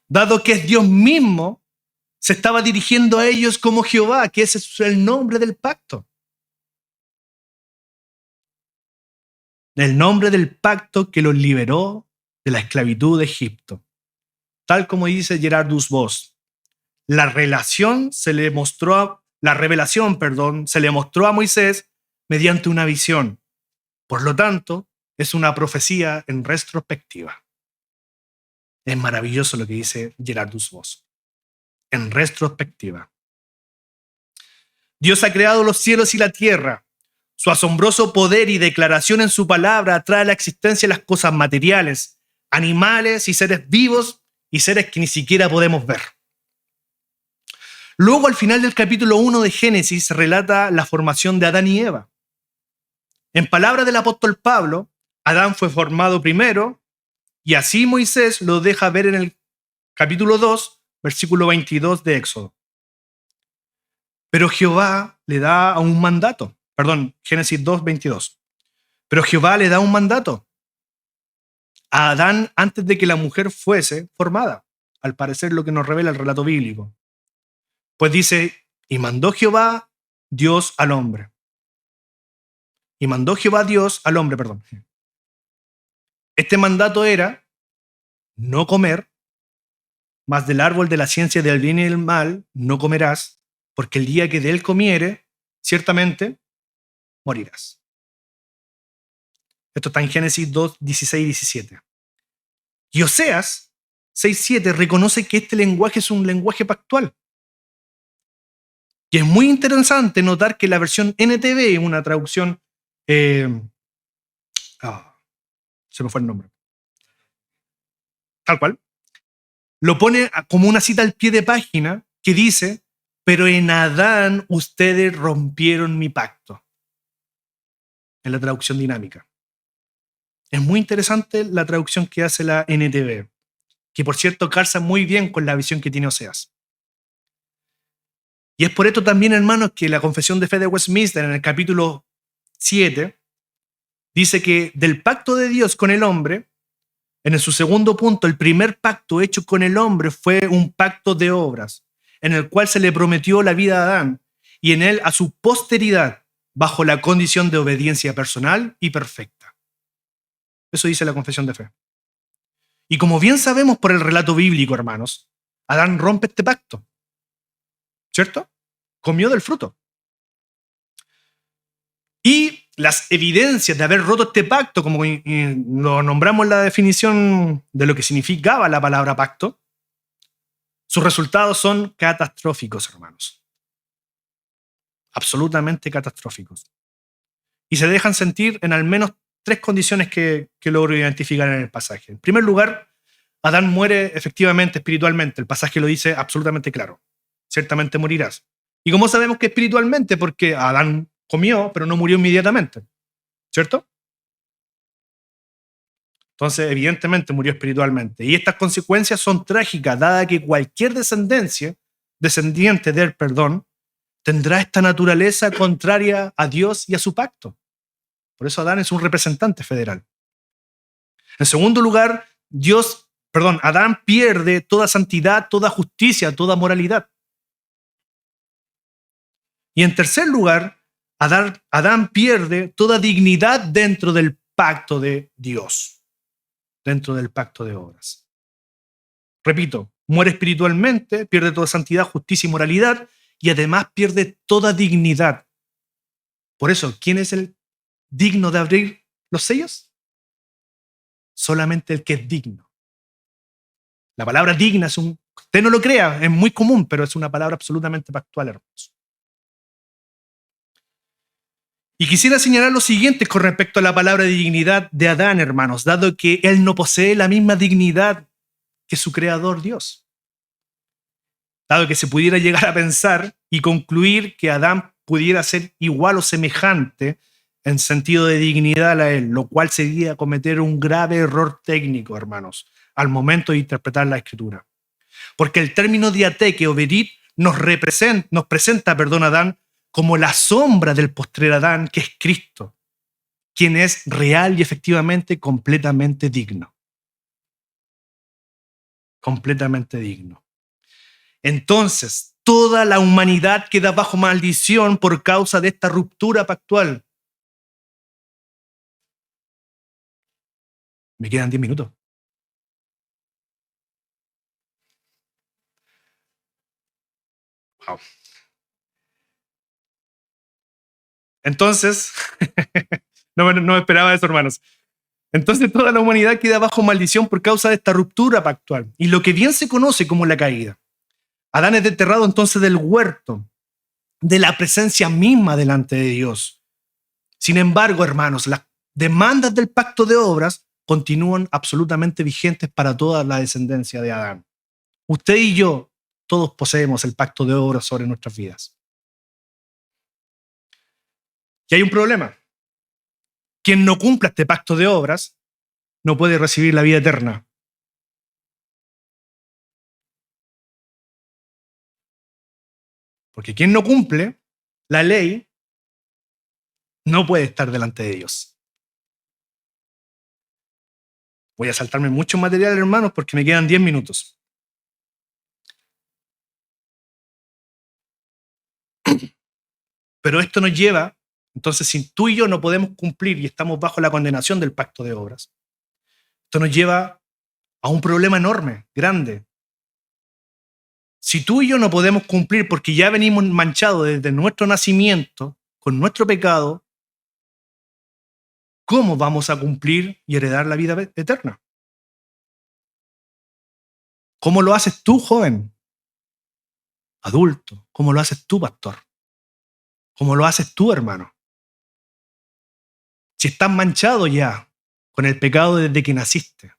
Dado que es Dios mismo, se estaba dirigiendo a ellos como Jehová, que ese es el nombre del pacto. El nombre del pacto que los liberó de la esclavitud de Egipto. Tal como dice Gerardus Voss, la revelación se le mostró a Moisés mediante una visión. Por lo tanto, es una profecía en retrospectiva. Es maravilloso lo que dice Gerardus Voss. En retrospectiva. Dios ha creado los cielos y la tierra. Su asombroso poder y declaración en su palabra trae a la existencia las cosas materiales, animales y seres vivos y seres que ni siquiera podemos ver. Luego, al final del capítulo 1 de Génesis, se relata la formación de Adán y Eva. En palabras del apóstol Pablo, Adán fue formado primero y así Moisés lo deja ver en el capítulo 2, versículo 22 de Éxodo. Pero Jehová le da un mandato. Génesis 2, 22. Pero Jehová le da un mandato a Adán antes de que la mujer fuese formada, al parecer lo que nos revela el relato bíblico. Pues dice, y mandó Jehová Dios al hombre. Y mandó Jehová Dios al hombre, Este mandato era no comer, mas del árbol de la ciencia del bien y del mal no comerás, porque el día que de él comiere, ciertamente morirás. Esto está en Génesis 2, 16 y 17. Y Oseas 6:7 reconoce que este lenguaje es un lenguaje pactual. Y es muy interesante notar que la versión NTV, una traducción, se me fue el nombre, tal cual, lo pone como una cita al pie de página que dice: pero en Adán ustedes rompieron mi pacto. En la traducción dinámica. Es muy interesante la traducción que hace la NTV, que por cierto calza muy bien con la visión que tiene Oseas. Y es por esto también, hermanos, que la Confesión de Fe de Westminster, en el capítulo 7, dice que del pacto de Dios con el hombre, en su segundo punto, el primer pacto hecho con el hombre fue un pacto de obras, en el cual se le prometió la vida a Adán y en él a su posteridad, bajo la condición de obediencia personal y perfecta. Eso dice la Confesión de Fe. Y como bien sabemos por el relato bíblico, hermanos, Adán rompe este pacto, ¿cierto? Comió del fruto. Y las evidencias de haber roto este pacto, como lo nombramos en la definición de lo que significaba la palabra pacto, sus resultados son catastróficos, hermanos. Absolutamente catastróficos. Y se dejan sentir en al menos 3 condiciones que logro identificar en el pasaje. En primer lugar, Adán muere efectivamente espiritualmente. El pasaje lo dice absolutamente claro. Ciertamente morirás. ¿Y cómo sabemos que espiritualmente? Porque Adán comió, pero no murió inmediatamente. ¿Cierto? Entonces, evidentemente murió espiritualmente. Y estas consecuencias son trágicas, dada que cualquier descendiente del perdón, tendrá esta naturaleza contraria a Dios y a su pacto. Por eso Adán es un representante federal. En segundo lugar, Adán pierde toda santidad, toda justicia, toda moralidad. Y en tercer lugar, Adán pierde toda dignidad dentro del pacto de Dios, dentro del pacto de obras. Repito, muere espiritualmente, pierde toda santidad, justicia y moralidad, y además pierde toda dignidad. Por eso, ¿quién es el digno de abrir los sellos? Solamente el que es digno. La palabra digna usted no lo crea, es muy común, pero es una palabra absolutamente pactual, hermanos. Y quisiera señalar lo siguiente con respecto a la palabra de dignidad de Adán, hermanos, dado que él no posee la misma dignidad que su creador Dios. Dado que se pudiera llegar a pensar y concluir que Adán pudiera ser igual o semejante en sentido de dignidad a él, lo cual sería cometer un grave error técnico, hermanos, al momento de interpretar la Escritura. Porque el término diateque o verit nos presenta a Adán como la sombra del postrer Adán, que es Cristo, quien es real y efectivamente completamente digno. Completamente digno. Entonces, toda la humanidad queda bajo maldición por causa de esta ruptura pactual. Me quedan 10 minutos. Wow. Entonces, no esperaba eso, hermanos. Entonces toda la humanidad queda bajo maldición por causa de esta ruptura pactual y lo que bien se conoce como la caída. Adán es desterrado entonces del huerto, de la presencia misma delante de Dios. Sin embargo, hermanos, las demandas del pacto de obras continúan absolutamente vigentes para toda la descendencia de Adán. Usted y yo, todos poseemos el pacto de obras sobre nuestras vidas. Y hay un problema. Quien no cumpla este pacto de obras no puede recibir la vida eterna. Porque quien no cumple la ley no puede estar delante de Dios. Voy a saltarme mucho material, hermanos, porque me quedan 10 minutos. Pero esto nos lleva, entonces, si tú y yo no podemos cumplir y estamos bajo la condenación del pacto de obras, esto nos lleva a un problema enorme, grande. Si tú y yo no podemos cumplir porque ya venimos manchados desde nuestro nacimiento con nuestro pecado, ¿cómo vamos a cumplir y heredar la vida eterna? ¿Cómo lo haces tú, joven? Adulto. ¿Cómo lo haces tú, pastor? ¿Cómo lo haces tú, hermano? Si estás manchado ya con el pecado desde que naciste,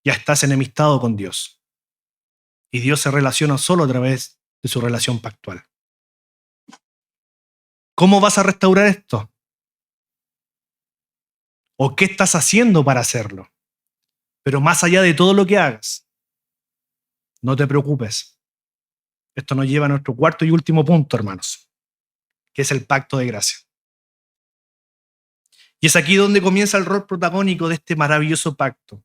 ya estás enemistado con Dios. Y Dios se relaciona solo a través de su relación pactual. ¿Cómo vas a restaurar esto? ¿O qué estás haciendo para hacerlo? Pero más allá de todo lo que hagas, no te preocupes. Esto nos lleva a nuestro cuarto y último punto, hermanos, que es el pacto de gracia. Y es aquí donde comienza el rol protagónico de este maravilloso pacto.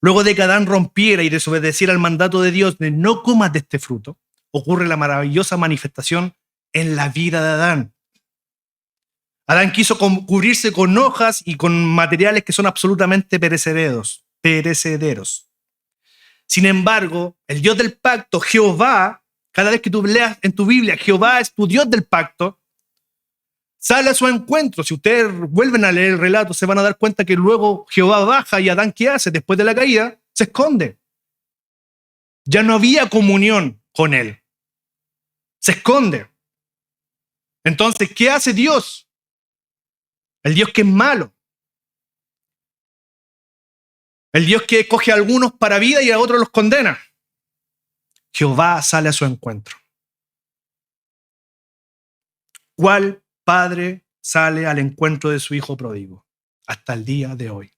Luego de que Adán rompiera y desobedeciera al mandato de Dios de no comas de este fruto, ocurre la maravillosa manifestación en la vida de Adán. Adán quiso cubrirse con hojas y con materiales que son absolutamente perecederos. Sin embargo, el Dios del pacto, Jehová, cada vez que tú leas en tu Biblia, Jehová es tu Dios del pacto, sale a su encuentro. Si ustedes vuelven a leer el relato, se van a dar cuenta que luego Jehová baja y Adán, ¿qué hace? Después de la caída, se esconde. Ya no había comunión con él. Se esconde. Entonces, ¿qué hace Dios? El Dios que es malo. El Dios que coge a algunos para vida y a otros los condena. Jehová sale a su encuentro. ¿Cuál padre sale al encuentro de su hijo pródigo? Hasta el día de hoy.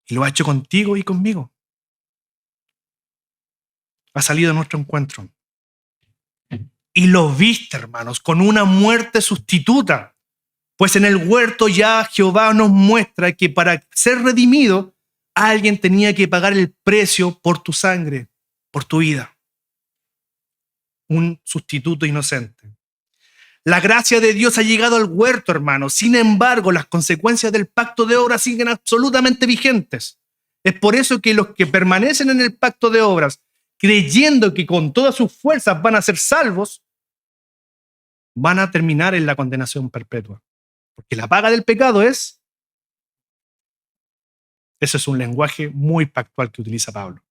Y lo ha hecho contigo y conmigo. Ha salido a nuestro encuentro. Y lo viste, hermanos, con una muerte sustituta. Pues en el huerto ya Jehová nos muestra que para ser redimido, alguien tenía que pagar el precio por tu sangre, por tu vida. Un sustituto inocente. La gracia de Dios ha llegado al huerto, hermanos. Sin embargo, las consecuencias del pacto de obras siguen absolutamente vigentes. Es por eso que los que permanecen en el pacto de obras, creyendo que con todas sus fuerzas van a ser salvos, van a terminar en la condenación perpetua. Porque la paga del pecado es... Ese es un lenguaje muy pactual que utiliza Pablo.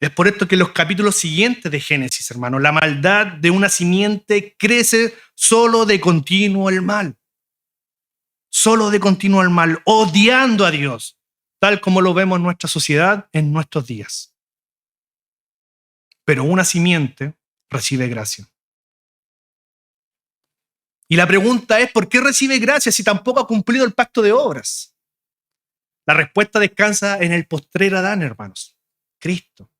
Es por esto que en los capítulos siguientes de Génesis, hermano, la maldad de una simiente crece solo de continuo el mal. Solo de continuo el mal, odiando a Dios, tal como lo vemos en nuestra sociedad en nuestros días. Pero una simiente recibe gracia. Y la pregunta es, ¿por qué recibe gracia si tampoco ha cumplido el pacto de obras? La respuesta descansa en el postrer Adán, hermanos, Cristo.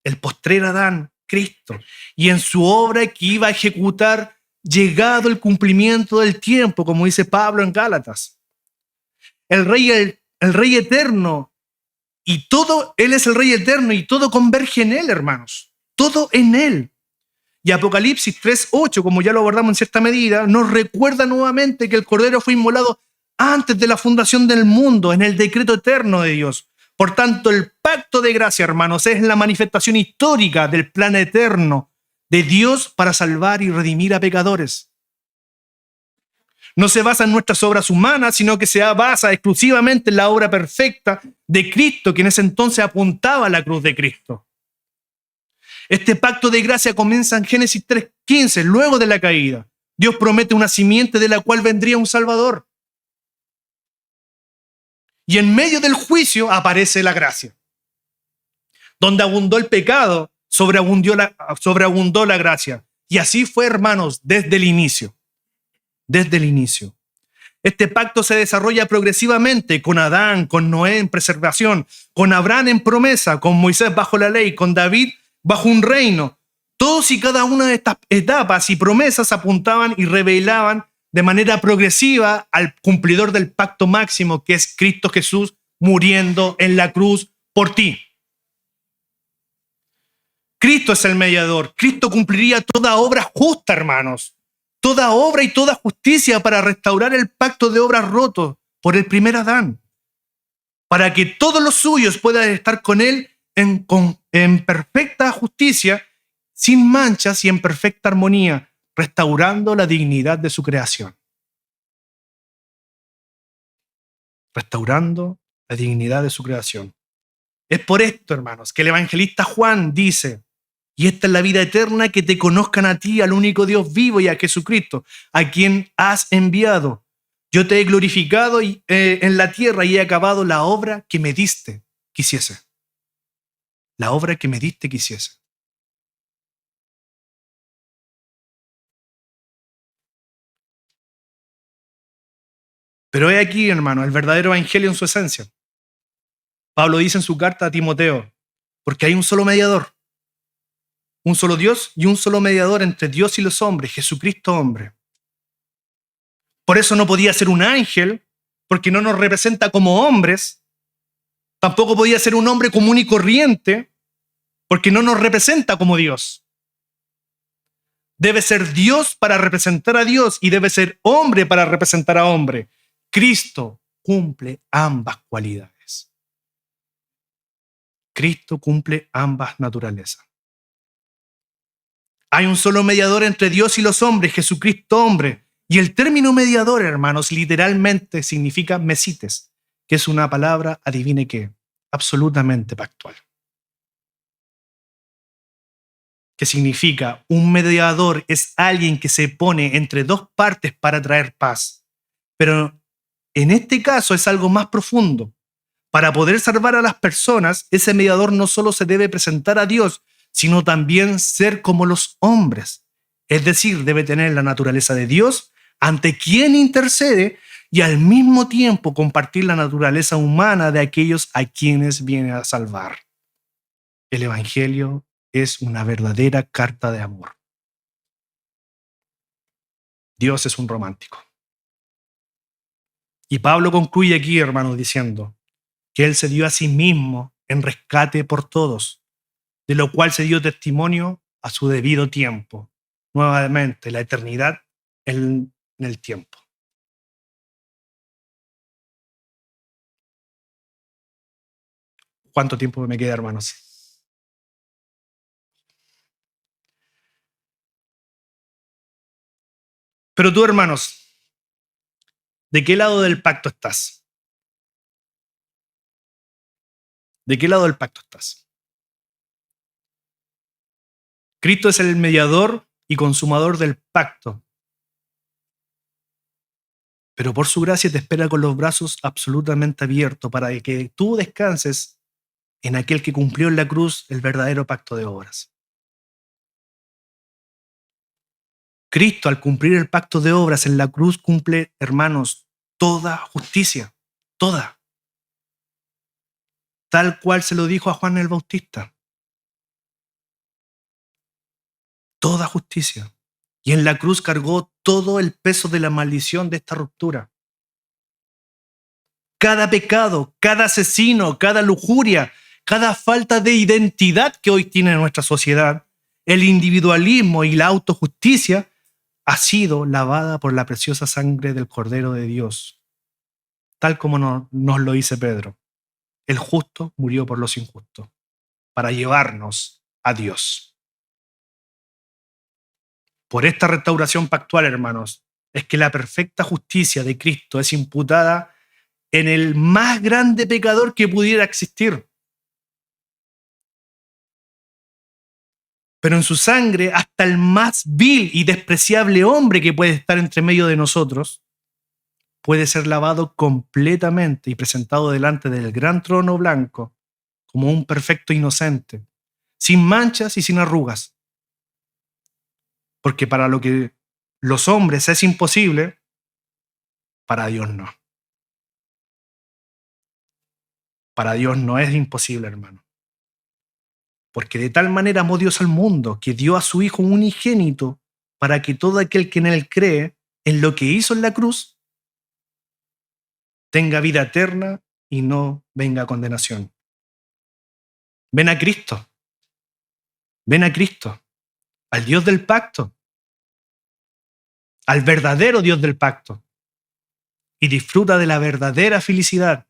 El postrer Adán, Cristo. Y en su obra que iba a ejecutar llegado el cumplimiento del tiempo, como dice Pablo en Gálatas. El rey eterno, y todo, Él es el Rey eterno y todo converge en Él, hermanos. Todo en Él. Y Apocalipsis 3:8, como ya lo abordamos en cierta medida, nos recuerda nuevamente que el Cordero fue inmolado antes de la fundación del mundo, en el decreto eterno de Dios. Por tanto, el pacto de gracia, hermanos, es la manifestación histórica del plan eterno de Dios para salvar y redimir a pecadores. No se basa en nuestras obras humanas, sino que se basa exclusivamente en la obra perfecta de Cristo, que en ese entonces apuntaba a la cruz de Cristo. Este pacto de gracia comienza en Génesis 3:15, luego de la caída. Dios promete una simiente de la cual vendría un Salvador. Y en medio del juicio aparece la gracia. Donde abundó el pecado, sobreabundó la gracia. Y así fue, hermanos, desde el inicio. Desde el inicio. Este pacto se desarrolla progresivamente con Adán, con Noé en preservación, con Abraham en promesa, con Moisés bajo la ley, con David bajo un reino. Todos y cada una de estas etapas y promesas apuntaban y revelaban de manera progresiva al cumplidor del pacto máximo, que es Cristo Jesús muriendo en la cruz por ti. Cristo es el mediador. Cristo cumpliría toda obra justa, hermanos. Toda obra y toda justicia para restaurar el pacto de obras roto por el primer Adán. Para que todos los suyos puedan estar con él en perfecta justicia, sin manchas y en perfecta armonía, restaurando la dignidad de su creación. restaurando la dignidad de su creación. Es por esto, hermanos, que el evangelista Juan dice: y esta es la vida eterna, que te conozcan a ti, al único Dios vivo, y a Jesucristo, a quien has enviado. Yo te he glorificado en la tierra y he acabado la obra que me diste que hiciese. La obra que me diste que hiciese. Pero he aquí, hermano, el verdadero evangelio en su esencia. Pablo dice en su carta a Timoteo: porque hay un solo mediador, un solo Dios y un solo mediador entre Dios y los hombres, Jesucristo hombre. Por eso no podía ser un ángel, porque no nos representa como hombres. Tampoco podía ser un hombre común y corriente, porque no nos representa como Dios. Debe ser Dios para representar a Dios y debe ser hombre para representar a hombre. Cristo cumple ambas cualidades. Cristo cumple ambas naturalezas. Hay un solo mediador entre Dios y los hombres, Jesucristo hombre. Y el término mediador, hermanos, literalmente significa mesites, que es una palabra, adivine qué, absolutamente pactual. Que significa un mediador es alguien que se pone entre dos partes para traer paz. Pero en este caso es algo más profundo. Para poder salvar a las personas, ese mediador no solo se debe presentar a Dios, sino también ser como los hombres. Es decir, debe tener la naturaleza de Dios, ante quien intercede, y al mismo tiempo compartir la naturaleza humana de aquellos a quienes viene a salvar. El Evangelio es una verdadera carta de amor. Dios es un romántico. Y Pablo concluye aquí, hermanos, diciendo que Él se dio a sí mismo en rescate por todos, de lo cual se dio testimonio a su debido tiempo. Nuevamente, la eternidad en el tiempo. ¿Cuánto tiempo me queda, hermanos? Pero tú, hermanos, ¿de qué lado del pacto estás? ¿De qué lado del pacto estás? Cristo es el mediador y consumador del pacto. Pero por su gracia te espera con los brazos absolutamente abiertos para que tú descanses en aquel que cumplió en la cruz el verdadero pacto de obras. Cristo, al cumplir el pacto de obras en la cruz, cumple, hermanos, toda justicia, toda. Tal cual se lo dijo a Juan el Bautista. Toda justicia. Y en la cruz cargó todo el peso de la maldición de esta ruptura. Cada pecado, cada asesino, cada lujuria, cada falta de identidad que hoy tiene nuestra sociedad, el individualismo y la autojusticia, ha sido lavada por la preciosa sangre del Cordero de Dios, tal como nos lo dice Pedro. El justo murió por los injustos, para llevarnos a Dios. Por esta restauración pactual, hermanos, es que la perfecta justicia de Cristo es imputada en el más grande pecador que pudiera existir. Pero en su sangre, hasta el más vil y despreciable hombre que puede estar entre medio de nosotros, puede ser lavado completamente y presentado delante del gran trono blanco como un perfecto inocente, sin manchas y sin arrugas. Porque para lo que los hombres es imposible, para Dios no. Para Dios no es imposible, hermano. Porque de tal manera amó Dios al mundo que dio a su Hijo unigénito para que todo aquel que en Él cree, en lo que hizo en la cruz, tenga vida eterna y no venga a condenación. Ven a Cristo. Ven a Cristo, al Dios del pacto, al verdadero Dios del pacto, y disfruta de la verdadera felicidad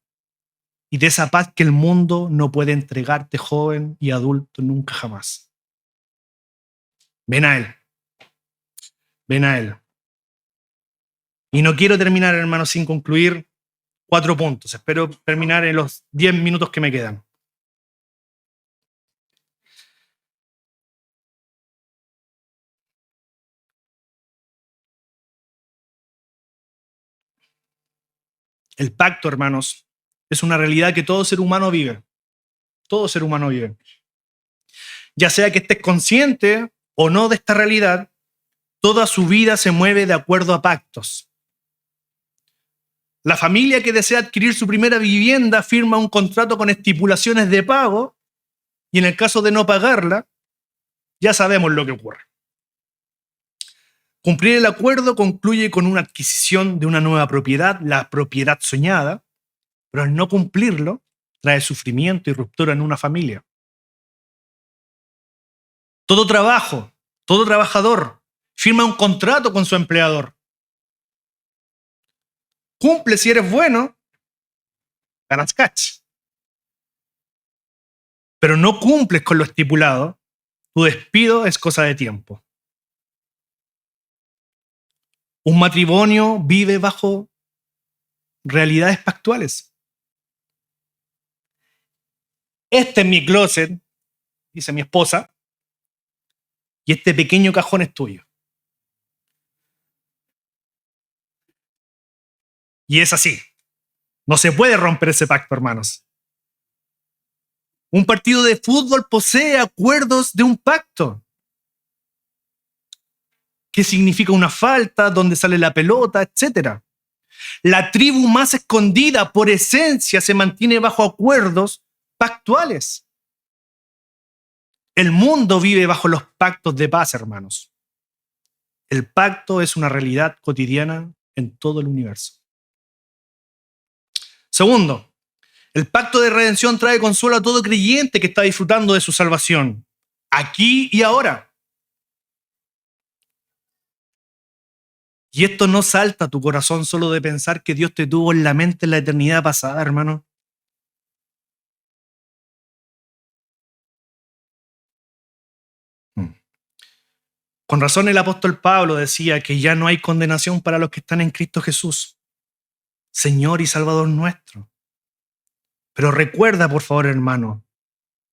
y de esa paz que el mundo no puede entregarte, joven y adulto, nunca jamás. Ven a Él. Ven a Él. Y no quiero terminar, hermanos, sin concluir 4 puntos. Espero terminar en los 10 minutos que me quedan. El pacto, hermanos, es una realidad que todo ser humano vive. Todo ser humano vive. Ya sea que estés consciente o no de esta realidad, toda su vida se mueve de acuerdo a pactos. La familia que desea adquirir su primera vivienda firma un contrato con estipulaciones de pago y en el caso de no pagarla, ya sabemos lo que ocurre. Cumplir el acuerdo concluye con una adquisición de una nueva propiedad, la propiedad soñada, pero al no cumplirlo, trae sufrimiento y ruptura en una familia. Todo trabajador firma un contrato con su empleador. Cumple si eres bueno, ganas catch. Pero no cumples con lo estipulado, tu despido es cosa de tiempo. Un matrimonio vive bajo realidades pactuales. Este es mi closet, dice mi esposa, y este pequeño cajón es tuyo. Y es así. No se puede romper ese pacto, hermanos. Un partido de fútbol posee acuerdos de un pacto. ¿Qué significa una falta? ¿Dónde sale la pelota? Etcétera. La tribu más escondida, por esencia, se mantiene bajo acuerdos pactuales. El mundo vive bajo los pactos de paz, hermanos. El pacto es una realidad cotidiana en todo el universo. Segundo, el pacto de redención trae consuelo a todo creyente que está disfrutando de su salvación, aquí y ahora. Y esto no salta a tu corazón solo de pensar que Dios te tuvo en la mente en la eternidad pasada, hermano. Con razón el apóstol Pablo decía que ya no hay condenación para los que están en Cristo Jesús, Señor y Salvador nuestro. Pero recuerda, por favor, hermano,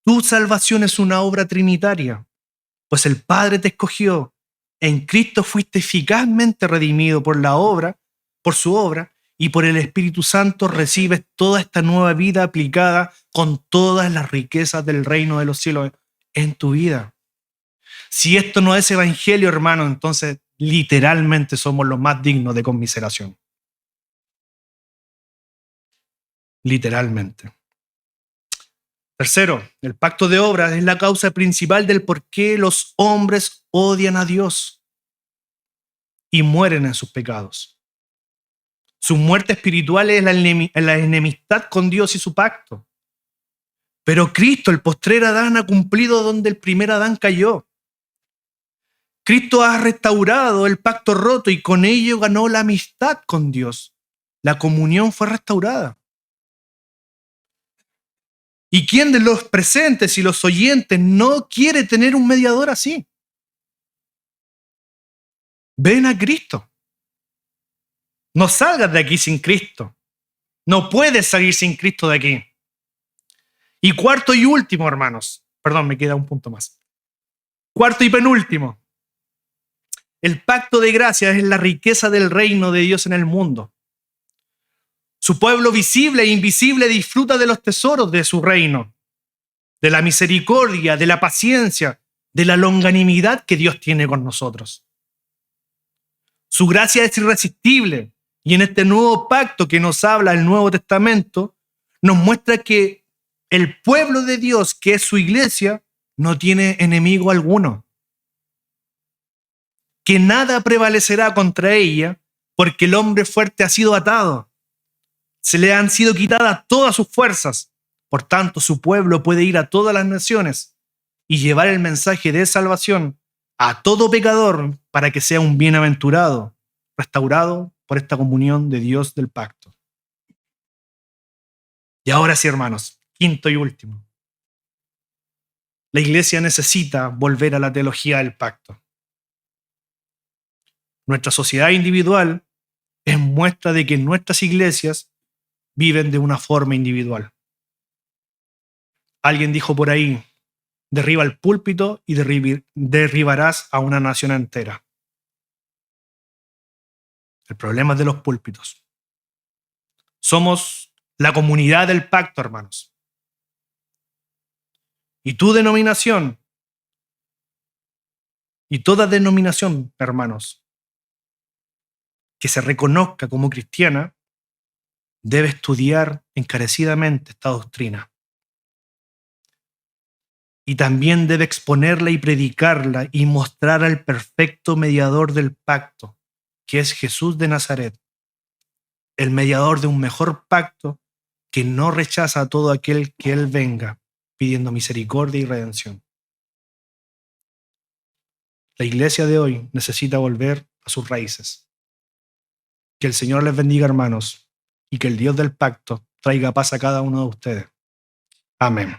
tu salvación es una obra trinitaria, pues el Padre te escogió, en Cristo fuiste eficazmente redimido por su obra, y por el Espíritu Santo recibes toda esta nueva vida aplicada con todas las riquezas del reino de los cielos en tu vida. Si esto no es evangelio, hermano, entonces literalmente somos los más dignos de conmiseración. Literalmente. Tercero, el pacto de obras es la causa principal del por qué los hombres odian a Dios y mueren en sus pecados. Su muerte espiritual es la enemistad con Dios y su pacto. Pero Cristo, el postrer Adán, ha cumplido donde el primer Adán cayó. Cristo ha restaurado el pacto roto y con ello ganó la amistad con Dios. La comunión fue restaurada. ¿Y quién de los presentes y los oyentes no quiere tener un mediador así? Ven a Cristo. No salgas de aquí sin Cristo. No puedes salir sin Cristo de aquí. Y cuarto y último, hermanos. Perdón, me queda un punto más. Cuarto y penúltimo. El pacto de gracia es la riqueza del reino de Dios en el mundo. Su pueblo visible e invisible disfruta de los tesoros de su reino, de la misericordia, de la paciencia, de la longanimidad que Dios tiene con nosotros. Su gracia es irresistible y en este nuevo pacto que nos habla el Nuevo Testamento, nos muestra que el pueblo de Dios, que es su iglesia, no tiene enemigo alguno. Que nada prevalecerá contra ella porque el hombre fuerte ha sido atado. Se le han sido quitadas todas sus fuerzas. Por tanto, su pueblo puede ir a todas las naciones y llevar el mensaje de salvación a todo pecador para que sea un bienaventurado, restaurado por esta comunión de Dios del pacto. Y ahora sí, hermanos, quinto y último. La iglesia necesita volver a la teología del pacto. Nuestra sociedad individual es muestra de que en nuestras iglesias viven de una forma individual. Alguien dijo por ahí, derriba el púlpito y derribarás a una nación entera. El problema es de los púlpitos. Somos la comunidad del pacto, hermanos. Y tu denominación, y toda denominación, hermanos, que se reconozca como cristiana, debe estudiar encarecidamente esta doctrina. Y también debe exponerla y predicarla y mostrar al perfecto mediador del pacto, que es Jesús de Nazaret, el mediador de un mejor pacto que no rechaza a todo aquel que Él venga pidiendo misericordia y redención. La iglesia de hoy necesita volver a sus raíces. Que el Señor les bendiga, hermanos, y que el Dios del pacto traiga paz a cada uno de ustedes. Amén.